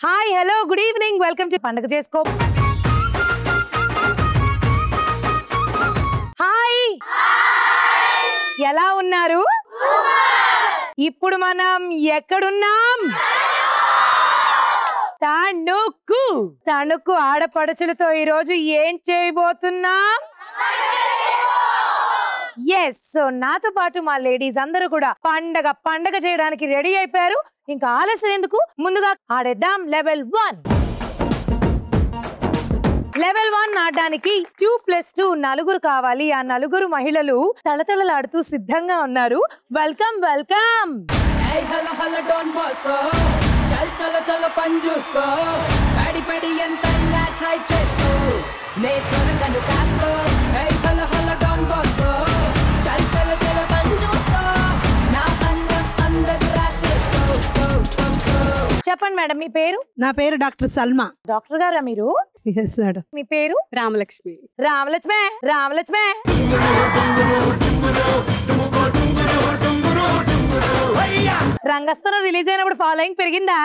Hi hello good evening welcome to పండగ చేసుకో. Hi ఎలా ఉన్నారు? ఇప్పుడు మనం ఎక్కడున్నాం? తణుకు. తణుకు ఆడపడుచులతో ఈరోజు ఏం చేయబోతున్నాం? ఎస్, సో నాతో పాటు మా లేడీస్ అందరూ కూడా పండగ చేయడానికి రెడీ అయిపోయారు. ఇంకా ఆలస్యం ఎందుకు, ముందుగా ఆడేద్దాం లెవెల్ 1. లెవెల్ 1 ఆడడానికి 2+2 నలుగురు కావాలి. ఆ నలుగురు మహిళలు తళతళలాడుతూ సిద్ధంగా ఉన్నారు. Welcome welcome. చెప్పండి మేడం, మీ పేరు? నా పేరు డాక్టర్ సల్మా. డాక్టర్ గారా మీరు? Yes madam. మీ పేరు? రామలక్ష్మి. రామలక్ష్మి. రామలక్ష్మి రంగస్థలం రిలీజ్ అయినప్పుడు ఫాలోయింగ్ పెరిగిందా?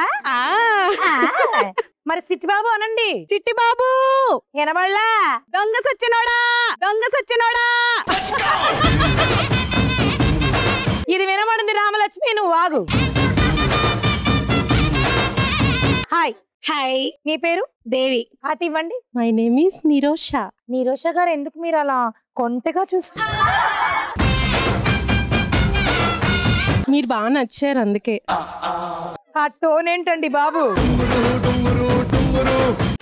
మరి సిట్టి బాబు అనండి. చిట్టి బాబు వినబడలా? దొంగ సచ్చినోడా, దొంగ సచ్చినోడా. ఇది వినబడింది రామలక్ష్మి, నువ్వు ఆగు. హాయ్. హాయ్. మీ పేరు? దేవి. అటు ఇవ్వండి. My name is Nirosha. Nirosha గారు, ఎందుకు మీరు అలా కొంటగా చూస్తారు? మీరు బాగా నచ్చారు అందుకే. ఆ టోన్ ఏంటండి బాబు?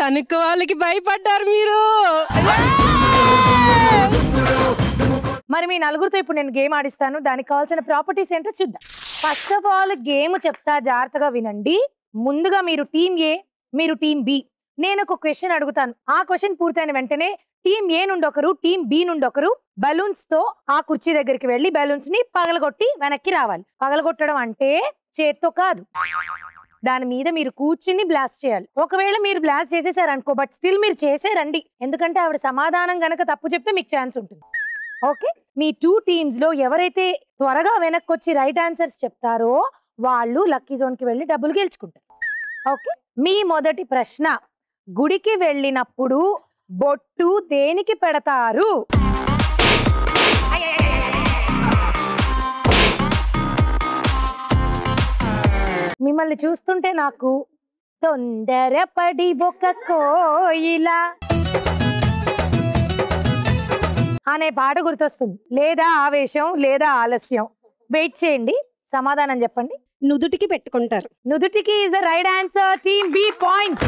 తణుకు వాళ్ళకి భయపడ్డారు మీరు. మరి మీ నలుగురితో ఇప్పుడు నేను గేమ్ ఆడిస్తాను. దానికి కావాల్సిన ప్రాపర్టీస్ ఏంటో చూద్దాం. ఫస్ట్ ఆఫ్ ఆల్ గేమ్ చెప్తా, జాగ్రత్తగా వినండి. ముందుగా మీరు టీమ్ ఏ, మీరు టీమ్ బి. నేను ఒక క్వశ్చన్ అడుగుతాను. ఆ క్వశ్చన్ పూర్తయిన వెంటనే టీమ్ ఏ నుండి ఒకరు, టీమ్ బి నుండి ఒకరు బలూన్స్ తో ఆ కుర్చీ దగ్గరికి వెళ్లి బలూన్స్ ని పగలగొట్టి వెనక్కి రావాలి. పగలగొట్టడం అంటే చేత్తో కాదు, దాని మీద మీరు కూర్చుని బ్లాస్ట్ చేయాలి. ఒకవేళ మీరు బ్లాస్ట్ చేసేసారనుకో, బట్ స్టిల్ మీరు చేసేరండి, ఎందుకంటే ఆవిడ సమాధానం గనక తప్పు చెప్తే మీకు ఛాన్స్ ఉంటుంది. ఓకే, మీ 2 టీమ్స్ లో ఎవరైతే త్వరగా వెనక్కి వచ్చి రైట్ ఆన్సర్స్ చెప్తారో వాళ్ళు లక్కీ జోన్ కి వెళ్ళి డబ్బులు గెలుచుకుంటారు. ఓకే, మీ మొదటి ప్రశ్న, గుడికి వెళ్ళినప్పుడు బొట్టు దేనికి పెడతారు? మిమ్మల్ని చూస్తుంటే నాకు తొందరపడి ఒక కోయిలా అనే పాట గుర్తొస్తుంది. లేదా ఆవేశం, లేదా ఆలస్యం. వెయిట్ చేయండి, సమాధానం చెప్పండి. నుదుటికి పెట్టుకుంటారు. నుదుటికి is the right answer. Team B point.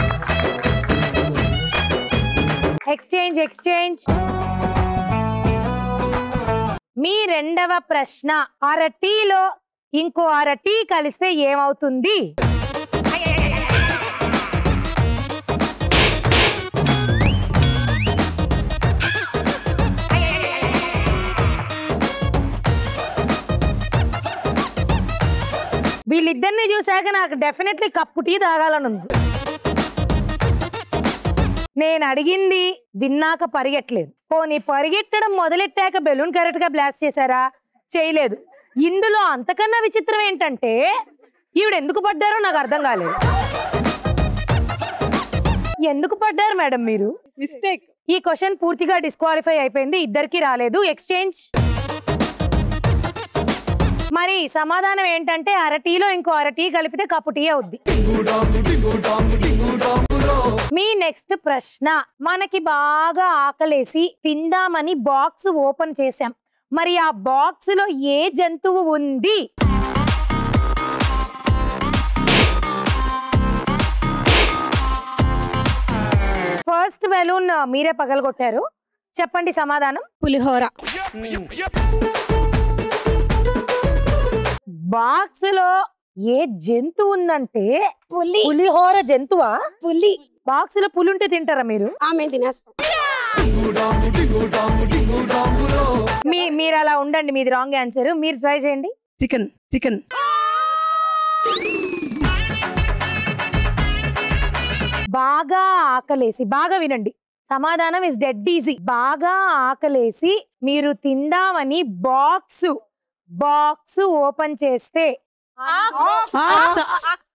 Exchange. మీ రెండవ ప్రశ్న, అరటీలో ఇంకో అరటీ కలిస్తే ఏమవుతుంది? వీళ్ళిద్దరిని చూసాక నాకు డెఫినెట్లీ కప్పు టీ తాగాలని ఉంది. నేను అడిగింది విన్నాక పరిగెట్టలేదు. పోనీ పరిగెట్టడం మొదలెట్టాక బెలూన్ కరెక్ట్ గా బ్లాస్ట్ చేశారా? చేయలేదు. ఇందులో అంతకన్నా విచిత్రం ఏంటంటే ఈవిడ ఎందుకు పడ్డారో నాకు అర్థం కాలేదు. ఎందుకు పడ్డారు మేడం మీరు? మిస్టేక్. ఈ క్వశ్చన్ పూర్తిగా డిస్క్వాలిఫై అయిపోయింది, ఇద్దరికి రాలేదు. ఎక్స్చేంజ్. మరి సమాధానం ఏంటంటే అరటీలో ఇంకో అరటీ కలిపితే కప్పు టీ అవుద్ది. మీ నెక్స్ట్ ప్రశ్న, మనకి బాగా ఆకలేసి తిందామని బాక్స్ ఓపెన్ చేశాం, మరి ఆ బాక్స్ లో ఏ జంతువు ఉంది? ఫస్ట్ బెలూన్ మీరే పగలగొట్టారు, చెప్పండి సమాధానం. పులిహోర. బాక్స్ లో ఏ జంతువు ఉందంటే పులి పులిహోర జంతువా? పులి బాక్స్ లో పులి ఉంటే తింటారా మీరు? మేము తినేస్తాం. మీరు అలా ఉండండి, మీది రాంగ్ ఆన్సర్. మీరు ట్రై చేయండి. చికెన్ చికెన్ బాగా ఆకలేసి, బాగా వినండి, సమాధానం ఇస్ డెడ్ ఈజీ. బాగా ఆకలేసి మీరు తిందామని బాక్స్ ఓపెన్ చేస్తే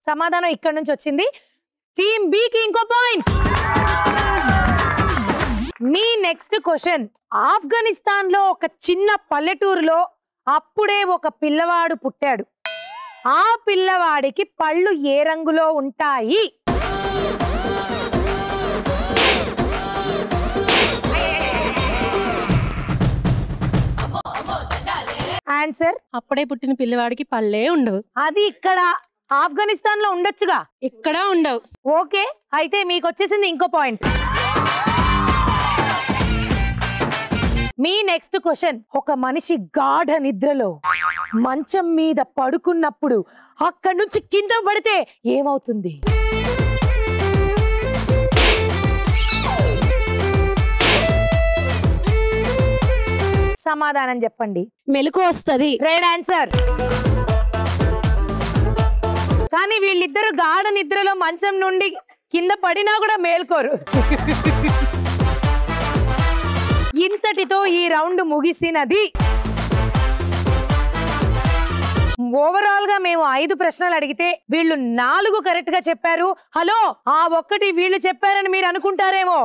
సమాధానం ఇక్కడ నుంచి వచ్చింది. టీమ్ బి కి ఇంకో పాయింట్. మీ నెక్స్ట్ క్వశ్చన్. ఆఫ్ఘనిస్తాన్ లో ఒక చిన్న పల్లెటూరులో అప్పుడే ఒక పిల్లవాడు పుట్టాడు. ఆ పిల్లవాడికి పళ్ళు ఏ రంగులో ఉంటాయి? ఆన్సర్. అప్పుడే పుట్టిన పిల్లవాడికి పళ్ళే ఉండవు. అది ఇక్కడ ఆఫ్ఘనిస్తాన్ లో ఉండొచ్చుగా. ఇక్కడ ఉండవు. ఓకే, అయితే మీకు వచ్చేసింది ఇంకో పాయింట్. మీ నెక్స్ట్ క్వశ్చన్. ఒక మనిషి గాఢ నిద్రలో మంచం మీద పడుకున్నప్పుడు అక్కడి నుంచి కింద పడితే ఏమవుతుంది? సమాధానం చెప్పండి. మెలకు వస్తది. Right answer. కానీ వీళ్ళిద్దరు గాఢ నిద్రలో మంచం నుండి కింద పడినా కూడా మేల్కోరు. ఇంతటితో ఈ రౌండ్ ముగిసినది. ఓవరాల్ గా మేము 5 ప్రశ్నలు అడిగితే వీళ్ళు 4 కరెక్ట్ గా చెప్పారు. హలో, ఆ ఒక్కటి వీళ్ళు చెప్పారని మీరు అనుకుంటారేమో,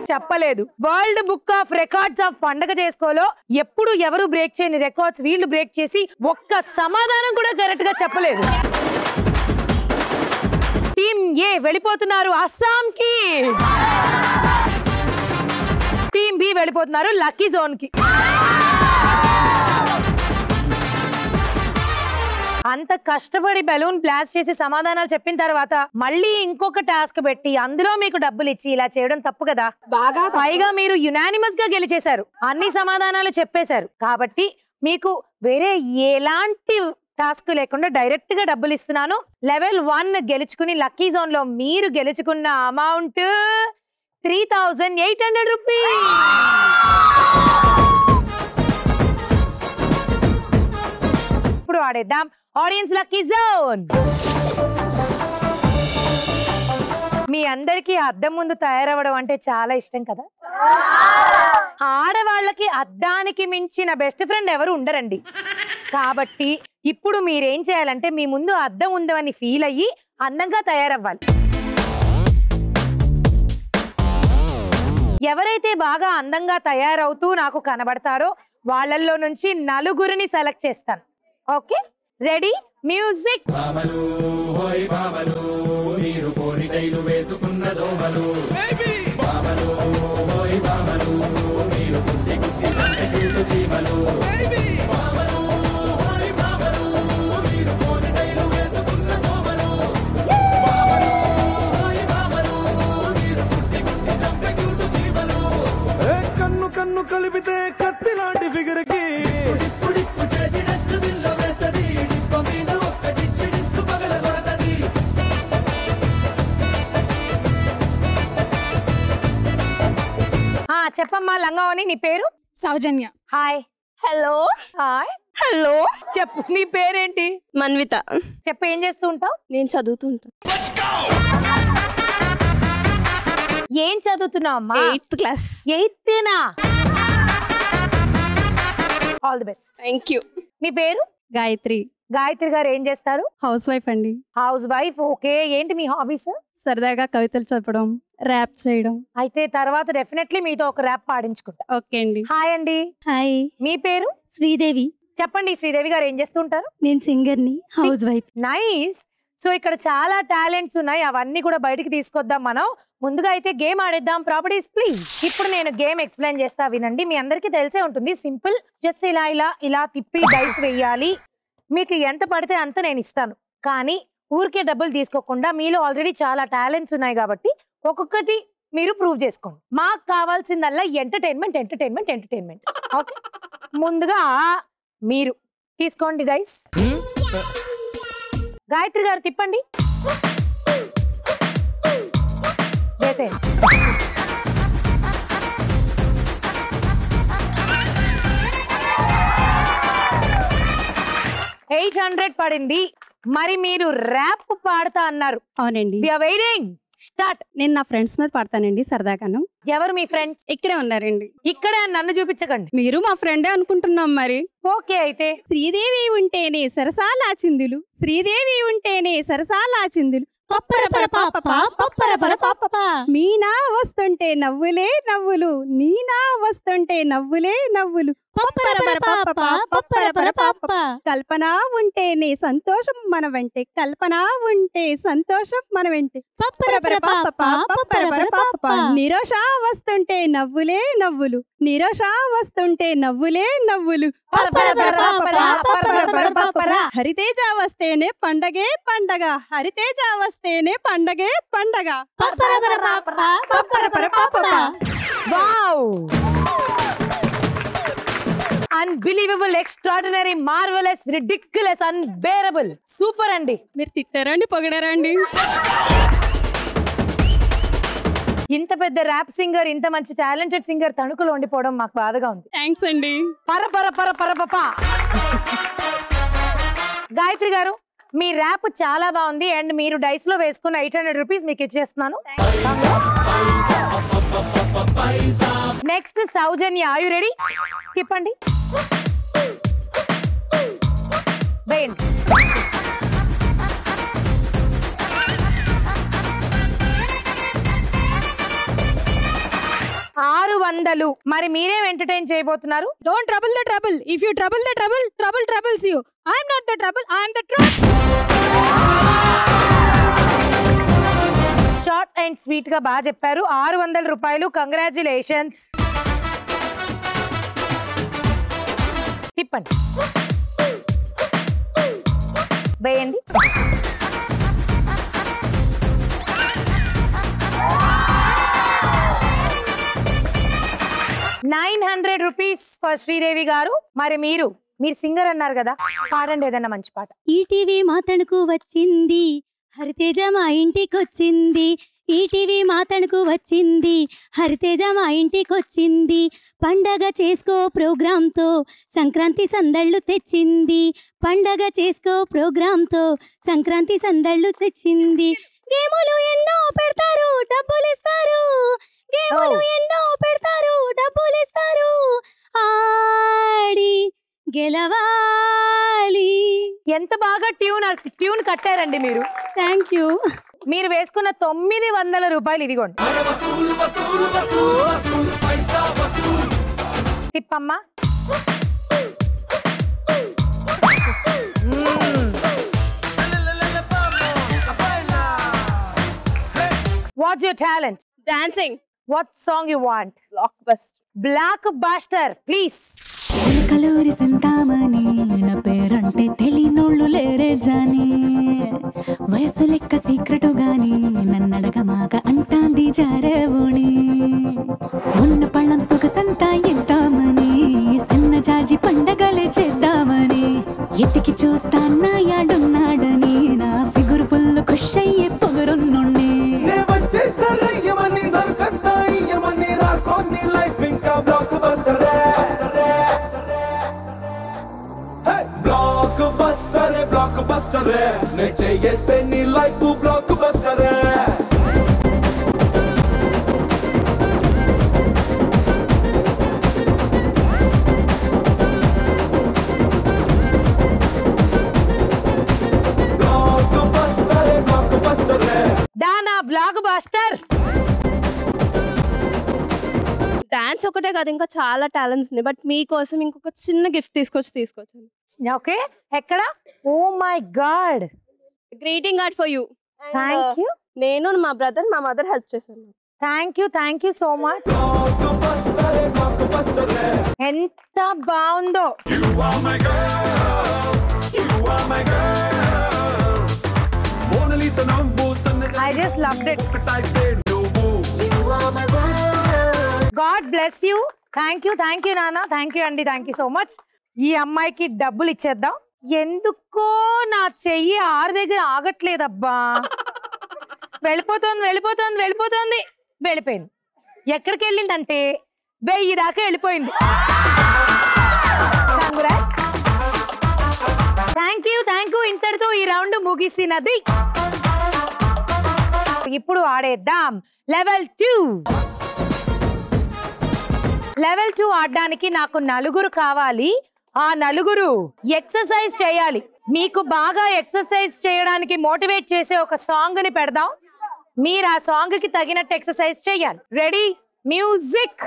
చెప్పలేదు. World book of records of పండగ చేసుకోలో ఎప్పుడు ఎవరు బ్రేక్ చేయని రికార్డ్స్ వీళ్ళు బ్రేక్ చేసి ఒక్క సమాధానం కూడా కరెక్ట్ గా చెప్పలేదు. టీమ్ ఏ వెళ్ళిపోతున్నారు అస్సాం కి, టీమ్ బి వెళ్ళిపోతున్నారు లక్కీ జోన్ కి. అంత కష్టపడి బెలూన్ బ్లాస్ట్ చేసి సమాధానాలు చెప్పిన తర్వాత మళ్ళీ ఇంకొక టాస్క్ పెట్టి అందులో మీకు డబ్బులు ఇచ్చి ఇలా చేయడం తప్పు కదా. బాగా పైగా మీరు యునానిమస్ గా గెలిచేశారు, అన్ని సమాధానాలు చెప్పేశారు. కాబట్టి మీకు వేరే ఎలాంటి టాస్క్ లేకుండా డైరెక్ట్ గా డబ్బులు ఇస్తున్నాను. లెవెల్ 1 గెలుచుకుని లక్కీ జోన్ లో మీరు గెలుచుకున్న అమౌంట్ 3800 రూపీస్. ఇప్పుడు ఆడేద్దాం ఆడియన్స్ లక్కీ జోన్. మీ అందరికీ అద్దం ముందు తయారవడం అంటే చాలా ఇష్టం కదా. ఆడవాళ్ళకి అద్దానికి మించిన బెస్ట్ ఫ్రెండ్ ఎవరు ఉండరండి. కాబట్టి ఇప్పుడు మీరేం చేయాలంటే మీ ముందు అద్దం ఉందని ఫీల్ అయ్యి అందంగా తయారవ్వాలి. ఎవరైతే బాగా అందంగా తయారవుతూ నాకు కనబడతారో వాళ్ళల్లో నుంచి 4 సెలెక్ట్ చేస్తాను. Okay, ready, music. కన్ను కలిపితే కత్తి లాంటి ఫిగర్ కి చెప్పమ్మా లంగావని, నీ పేరు? సౌజన్య. హాయ్. హలో. హాయ్. హలో. చెప్పు, నీ పేరేంటి? మన్విత. చెప్పు, ఏం చేస్తూ ఉంటావు? నేను చదువుతుంటా. ఏం చదువుతున్నావు అమ్మా? 8th class. 8th? All the best. Thank you. మీ పేరు? గాయత్రి. గాయత్రి గారు ఏం చేస్తారు? హౌస్ వైఫ్ అండి. Housewife. ఓకే, ఏంటి మీ హాబీస్? సరదాగా కవితలు చెప్పడం, ర్యాప్ చేయడం. అయితే తర్వాత డెఫినెట్లీ మీతో ఒక ర్యాప్ పాడించుకుంటా. ఓకే అండి. హాయ్ అండి. హాయ్, మీ పేరు? శ్రీదేవి. చెప్పండి శ్రీదేవి గారు, ఏం చేస్తుంటారు? నేను సింగర్ ని, హౌస్ వైఫ్. నైస్. సో ఇక్కడ చాలా టాలెంట్స్ ఉన్నాయి, అవన్నీ కూడా బయటికి తీసుకొద్దాం మనం. ముందుగా అయితే గేమ్ ఆడేద్దాం. Properties please. ఇప్పుడు నేను గేమ్ ఎక్స్ప్లెయిన్ చేస్తా, వినండి. మీ అందరికీ తెలిసే ఉంటుంది, సింపుల్. జస్ట్ ఇలా ఇలా ఇలా తిప్పి డైస్ వేయాలి. మీకు ఎంత పడితే అంత నేను ఇస్తాను. కానీ ఊరికే డబ్బులు తీసుకోకుండా మీలో ఆల్రెడీ చాలా టాలెంట్స్ ఉన్నాయి కాబట్టి ఒక్కొక్కటి మీరు ప్రూవ్ చేసుకోండి. మాకు కావాల్సిందల్లా ఎంటర్టైన్మెంట్ ఎంటర్టైన్మెంట్ ఎంటర్టైన్మెంట్. ఓకే, ముందుగా మీరు తీసుకోండి డైస్. గాయత్రి గారు తిప్పండి. వేసేయండి. 800 పడింది. మరి మీరు ర్యాప్ పాడతా అన్నారు. అవునండి. We are waiting. స్టార్ట్. నేను నా ఫ్రెండ్స్ మీద పాడతానండి సరదాగాను. ఎవరు మీ ఫ్రెండ్స్? ఇక్కడే ఉన్నారండి. ఇక్కడే నన్ను చూపించకండి. మీరు మా ఫ్రెండే అనుకుంటున్నాం మరి. ఓకే అయితే. శ్రీదేవి ఉంటేనే సరసాలా చిందులు, శ్రీదేవి ఉంటేనే సరసాలా చిందులు, మీనా వస్తుంటే నవ్వులే నవ్వులు, నీనా వస్తుంటే నవ్వులే నవ్వులు, కల్పన ఉంటేనే సంతోషం మన వెంటే, కల్పన ఉంటే సంతోషం మన వెంటే, నిరోష వస్తుంటే నవ్వులే నవ్వులు, నిరోష వస్తుంటే నవ్వులే నవ్వులు, హరితేజ వస్తేనే పండగే పండగ, హరితేజ వస్తేనే పండగే పండగ. Wow! Unbelievable, extraordinary, marvellous, ridiculous, unbearable. Super అండి. మీరు తిట్టారండి పొగిడారండి? ఇంత పెద్ద ర్యాప్ సింగర్, ఇంత మంచి టాలెంటెడ్ సింగర్ తణుకులో ఉండిపోవడం మాకు బాధగా ఉంది. థ్యాంక్స్ అండి. గాయత్రి గారు, మీ ర్యాప్ చాలా బాగుంది అండ్ మీరు డైస్ లో వేసుకున్న 800 రూపీస్ మీకు ఇచ్చేస్తున్నాను. Next Soujanya, are you ready? తిప్పండి, వేయండి. 600. మరి మీరేం ఎంటర్టైన్ చేయబోతున్నారు? Don't trouble the trouble. If you trouble the trouble, trouble troubles you. I am not the trouble, I am the truth. Short and sweet గా బాగా చెప్పారు. 600 రూపాయలు. కంగ్రాచులేషన్స్. తిప్పండి, వేయండి. 900 రూపీస్ ఫర్ శ్రీదేవి గారు. మరి మీరు సింగర్ అన్నారు కదా, పాడండి ఏదన్నా మంచి పాట. ఈటీవీ మా తణుకు వచ్చింది, హరితేజ మా ఇంటికొచ్చింది, ఈటీవీ మా తణుకు వచ్చింది, హరితేజ మా ఇంటికొచ్చింది, పండగ చేసుకో ప్రోగ్రాంతో సంక్రాంతి సందళ్ళు తెచ్చింది, పండగ చేసుకో ప్రోగ్రాంతో సంక్రాంతి సందళ్ళు తెచ్చింది, గేములు ఎన్నో పెడతారు డబ్బులు ఇస్తారు, గేములు ఎన్నో పెడతారు డబ్బులు ఇస్తారు, ఆడి గెలవాలి. ఎంత బాగా ట్యూన్ కట్టారండి మీరు. Thank you. మీరు వేసుకున్న 900 రూపాయలు ఇదిగోండి. తిప్పమ్మా. What's your talent? Dancing. What song you want? Blockbuster. Blockbuster, please. Kaluri Chintamani నా పేరంటే తెలియనోళ్ళు లేరే జాని, వయసు లెక్క సీక్రెట్ గాని నన్నడగమాక అంటాంది జారేవోణి, ఉన్న పళ్ళం సొగసంతా ఇద్దామని సన్న జాజి పండగలే చేద్దామని, ఎతికి చూస్తా నా యాడున్నాడని నా ఫిగురు ఫుల్ ఖుష్ అయ్యే పొగరున్నుండి, చేస్తే నీ లైఫ్ బ్లాక్ బస్టరే. దానా బ్లాక్ బస్టర్. డాన్స్ ఒకటే కాదు, ఇంకా చాలా టాలెంట్స్ ఉన్నాయి. బట్ మీకోసం ఇంకొక చిన్న గిఫ్ట్ తీసుకొచ్చాను. ఓకే, ఎక్కడ? Oh my God, greeting card for you. Thank you. నేను మా బ్రదర్ మా మదర్ హెల్ప్ చేశాను. Thank you so much. ఎంత బాగుందో. I just loved it. God bless you. Thank you Nana. Thank you Andy. Thank you so much. ఈ అమ్మాయికి డబ్బులు ఇచ్చేద్దాం. ఎందుకో నా చెయ్యి 6 దగ్గర ఆగట్లేదబ్బా. వెళ్ళిపోతుంది వెళ్ళిపోతుంది వెళ్ళిపోతుంది, వెళ్ళిపోయింది. ఎక్కడికి వెళ్ళిందంటే 1000 దాకా వెళ్ళిపోయింది. Thank you. ఇంతటితో ఈ రౌండ్ ముగిసినది. ఇప్పుడు ఆడేద్దాం లెవెల్ 2. లెవెల్ 2 ఆడడానికి నాకు 4 కావాలి. ఆ 4 ఎక్సర్సైజ్ చేయాలి. మీకు బాగా ఎక్సర్సైజ్ చేయడానికి మోటివేట్ చేసే ఒక సాంగ్ ని పెడదాం. మీరు ఆ సాంగ్ కి తగినట్టు ఎక్సర్సైజ్ చేయాలి. Ready, music.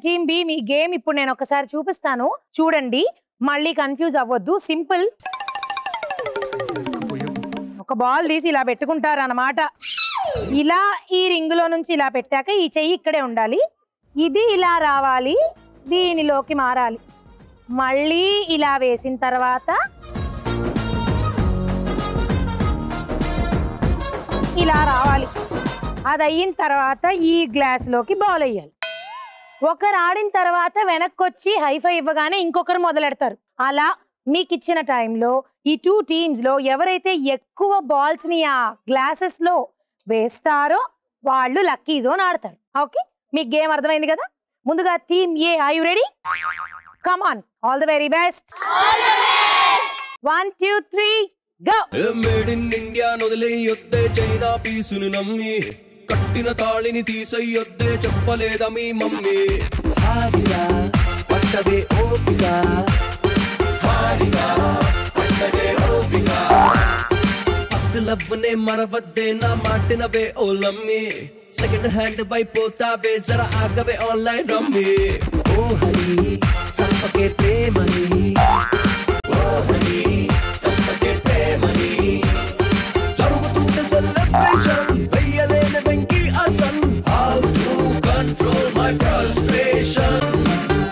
టీమ్ బి మీ గేమ్ ఇప్పుడు నేను ఒకసారి చూపిస్తాను, చూడండి. మళ్ళీ కన్ఫ్యూజ్ అవ్వద్దు. సింపుల్. ఒక బాల్ తీసి ఇలా పెట్టుకుంటారు అన్నమాట. ఇలా ఈ రింగ్ లో నుంచి ఇలా పెట్టాక ఈ చెయ్యి ఇక్కడే ఉండాలి. ఇది ఇలా రావాలి, దీనిలోకి మారాలి. మళ్ళీ ఇలా వేసిన తర్వాత ఇలా రావాలి. అది అయిన తర్వాత ఈ గ్లాస్ లోకి బాల్ వేయాలి. ఒకరు ఆడిన తర్వాత వెనక్కి వచ్చి హైఫై ఇవ్వగానే ఇంకొకరు మొదలెడతారు. అలా మీకు ఇచ్చిన టైంలో ఈ 2 టీమ్స్ లో ఎవరైతే ఎక్కువ బాల్స్ ని ఆ గ్లాసెస్ లో వేస్తారో వాళ్ళు లక్కీ జోన్ ఆడతారు. ఓకే, మీకు గేమ్ అర్థమైంది కదా? ముందుగా team A, are you ready? Come on, all the very best. 1 2 3 go. Made in India నొదిలేయొద్దే చైనా పీసుని నమ్మి, కట్టిన తాళిని తీసయ్యొద్దే చెప్పలేదా మీ మమ్మీ. హారిగా పట్టవే ఓపిక, హారిగా పట్టవే ఓపిక. ఫస్ట్ లవ్ నే మరవద్దే నా మాటినవే ఓ లమ్మి, సెకండ్ హ్యాండ్ వైపోతావే జరా ఆగవే ఆన్లైన్ రమ్మి. ఓ హరి సంపకే ప్రేమని, ఓ హరి సంపకే ప్రేమని. జరుగుతుంటే సెలబ్రేషన్ వెయ్యలేని వెంకీ అసన్. How to control my frustration.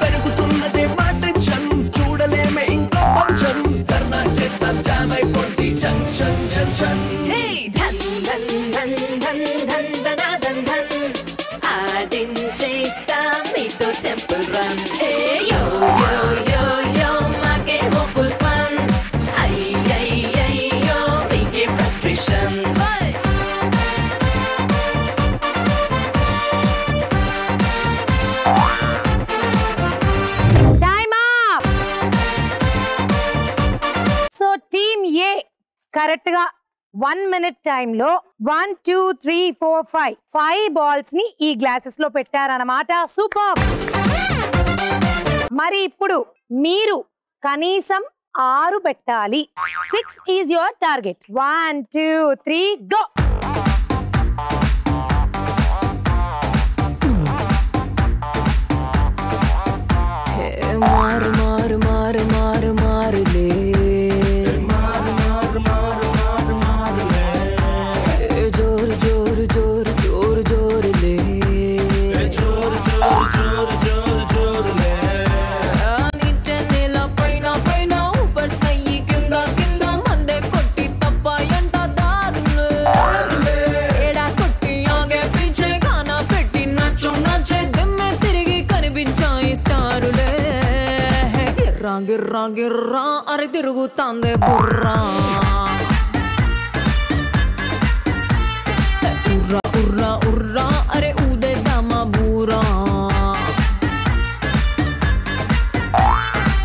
పెరుగుతున్నదే మా టెన్షన్, చూడలేమే ఇంకా ఫంక్షన్. ధర్నా చేస్తాం జామ్ అయిపోండి జంక్షన్ జంక్షన్. ఆడించేస్తాం మీతో టెంపుల్ రన్. యో యో యో యో మాకే హోప్ఫుల్ ఫన్. అయ్యయ్యో మీకే ఫ్రస్ట్రేషన్. టీమ్ ఏ కరెక్ట్ గా 1 minute టైంలో 1 2 3 4 5 బాల్స్ ని ఈ గ్లాసెస్ లో పెట్టారన్నమాట. సూపర్. మరి ఇప్పుడు మీరు కనీసం 6 పెట్టాలి. 6 ఈజ్ యువర్ టార్గెట్. 1 2 3 గో. మారు మారు మారు మారు మారులే, జోరు జోరు జోరు జోరు జోరులే, నీచే నేల పైన పైన ఊపర్ స్కై కింద కింద మందే కొట్టి తప్పాయంట దారులే. ఏడా కొట్టి ఆగే పీచే గానా పెట్టి నచ్చు నచ్చే దమ్మె తిరిగి కనిపించాయి స్టారులే. గిర్రా గిర్రా గిర్రా అరే తిరుగుతాందే బుర్రా. ఉర్రా ఉర్రా ఉర్రా అరే ఊదేద్దామా బూరా.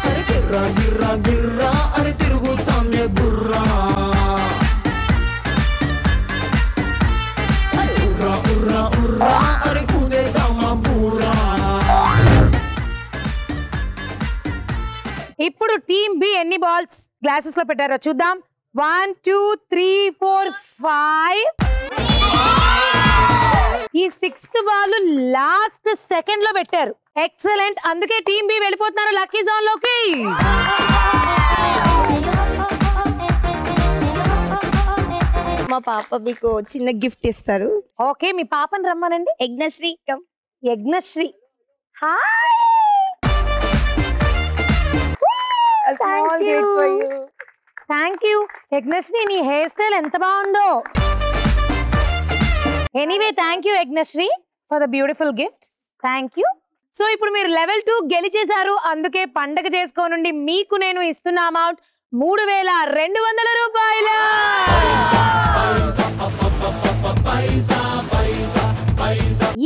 అరే గిర్రా గిర్రా గిర్రా అరే తిరుగుతాందే బుర్రా. అరే ఉర్రా ఉర్రా ఉర్రా అరే ఊదేద్దామా బూరా. ఇప్పుడు టీమ్ బి ఎన్ని బాల్స్ గ్లాసెస్ లో పెట్టారో చూద్దాం. 1 2 3 4 5. ఈ 6th బాల్ లాస్ట్ సెకండ్ లో పెట్టారు. ఎక్సలెంట్. అందుకే టీమ్ బి వెళ్ళిపోతున్నారు లక్కీ జోన్ లోకి. మా పాప మీకు చిన్న గిఫ్ట్ ఇస్తారు. ఓకే, మీ పాపని రమ్మనండి. Yajnashri come. Yajnashri, hi. Thank you Yajnashri, నీ హెయిర్ స్టైల్ ఎంత బాగుందో. Anyway thank you Yajnashri for the beautiful gift. Thank you. So ఇప్పుడు మీరు లెవెల్ 2 గెలిచేశారు. అందుకే పండగ చేసుకోనుండి మీకు నేను ఇస్తున్న అమౌంట్ 3200 రూపాయలు.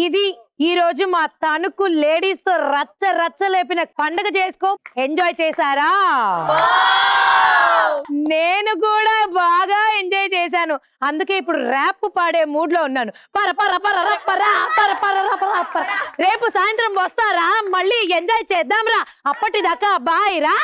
ఇది ఈ రోజు మా తణుకు లేడీస్ తో రచ్చ రచ్చ లేపిన పండగ చేసుకో. ఎంజాయ్ చేశారా? నేను కూడా బాగా ఎంజాయ్ చేశాను. అందుకే ఇప్పుడు ర్యాప్ పాడే మూడ్ లో ఉన్నాను. పర పర పర పర పర పర పర. రేపు సాయంత్రం వస్తారా? మళ్ళీ ఎంజాయ్ చేద్దాం రా. అప్పటిదాకా బాయ్ రా.